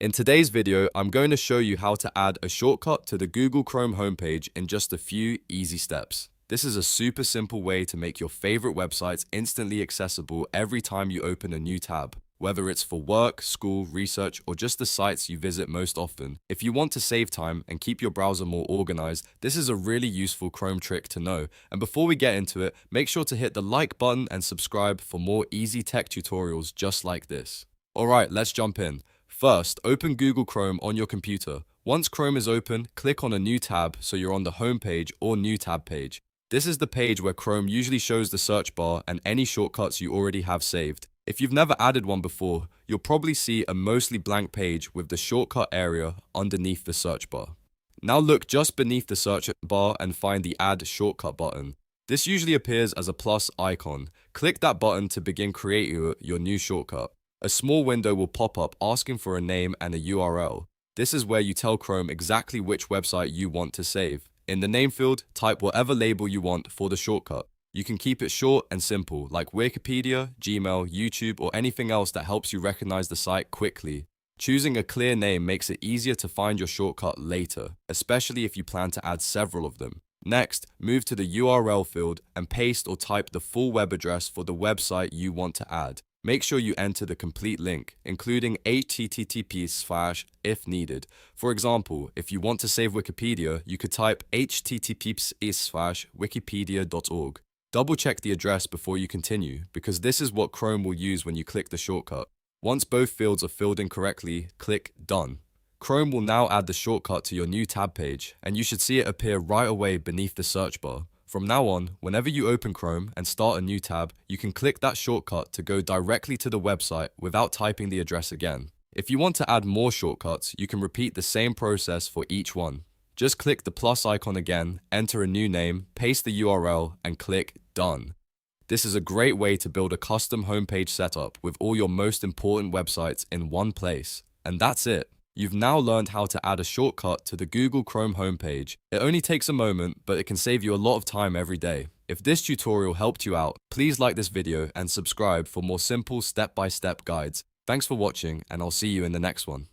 In today's video, I'm going to show you how to add a shortcut to the Google Chrome homepage in just a few easy steps. This is a super simple way to make your favorite websites instantly accessible every time you open a new tab. Whether it's for work, school, research, or just the sites you visit most often, if you want to save time and keep your browser more organized, this is a really useful Chrome trick to know. And before we get into it, make sure to hit the like button and subscribe for more easy tech tutorials just like this. Alright, let's jump in. First, open Google Chrome on your computer. Once Chrome is open, click on a new tab so you're on the home page or new tab page. This is the page where Chrome usually shows the search bar and any shortcuts you already have saved. If you've never added one before, you'll probably see a mostly blank page with the shortcut area underneath the search bar. Now look just beneath the search bar and find the Add Shortcut button. This usually appears as a plus icon. Click that button to begin creating your new shortcut. A small window will pop up asking for a name and a URL. This is where you tell Chrome exactly which website you want to save. In the name field, type whatever label you want for the shortcut. You can keep it short and simple, like Wikipedia, Gmail, YouTube, or anything else that helps you recognize the site quickly. Choosing a clear name makes it easier to find your shortcut later, especially if you plan to add several of them. Next, move to the URL field and paste or type the full web address for the website you want to add. Make sure you enter the complete link, including http if needed. For example, if you want to save Wikipedia, you could type http://wikipedia.org. Double check the address before you continue, because this is what Chrome will use when you click the shortcut. Once both fields are filled in correctly, click Done. Chrome will now add the shortcut to your new tab page, and you should see it appear right away beneath the search bar. From now on, whenever you open Chrome and start a new tab, you can click that shortcut to go directly to the website without typing the address again. If you want to add more shortcuts, you can repeat the same process for each one. Just click the plus icon again, enter a new name, paste the URL, and click Done. This is a great way to build a custom homepage setup with all your most important websites in one place. And that's it. You've now learned how to add a shortcut to the Google Chrome homepage. It only takes a moment, but it can save you a lot of time every day. If this tutorial helped you out, please like this video and subscribe for more simple step-by-step guides. Thanks for watching, and I'll see you in the next one.